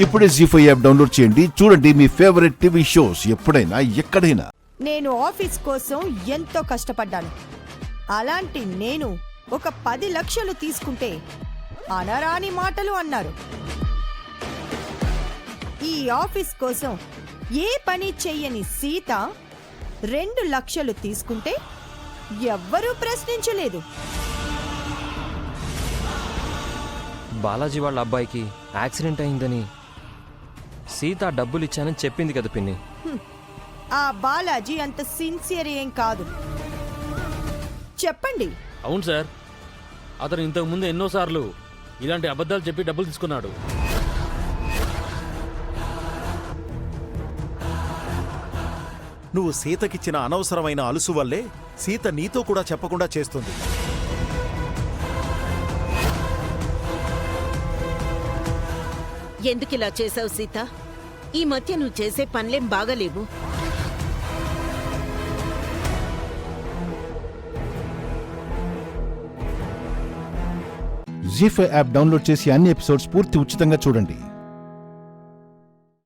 ఇప్పుడే జీ5 app download చేయండి. చూడండి మీ ఫేవరెట్ టీవీ షోస్ ఎప్పుడైనా ఎక్కడైనా. నేను ఆఫీస్ కోసం ఎంతో కష్టపడ్డాను. అలాంటి నేను ఒక 10 లక్షలు తీసుకుంటే అనరాని మాటలు అన్నారు. ఈ ఆఫీస్ కోసం ఏ పని చెయ్యని సీత 2 లక్షలు తీసుకుంటే ఎవ్వరూ ప్రశ్నించలేదు. బాలాజీ వాళ్ళ అబ్బాయికి యాక్సిడెంట్ అయిందని సీత డబ్బులు ఇచ్చానని చెప్పింది కదా పిన్ని. ఆ బాలాజీ అంత సిన్సియర్ ఏం కాదు. చెప్పండి. అవును సార్, అతను ఇంతకు ముందు ఎన్నోసార్లు ఇలాంటి అబద్ధాలు చెప్పి డబ్బులు తీసుకున్నాడు. నువ్వు సీతకిచ్చిన అనవసరమైన అలుసు వల్లే సీత నీతో కూడా చెప్పకుండా చేస్తుంది. ఎందుకిలా చేసావు సీత? ఈ మధ్య నువ్వు చేసే పనులేం బాగలేవు. జీ5 యాప్ డౌన్లోడ్ చేసి అన్ని ఎపిసోడ్స్ పూర్తి ఉచితంగా చూడండి.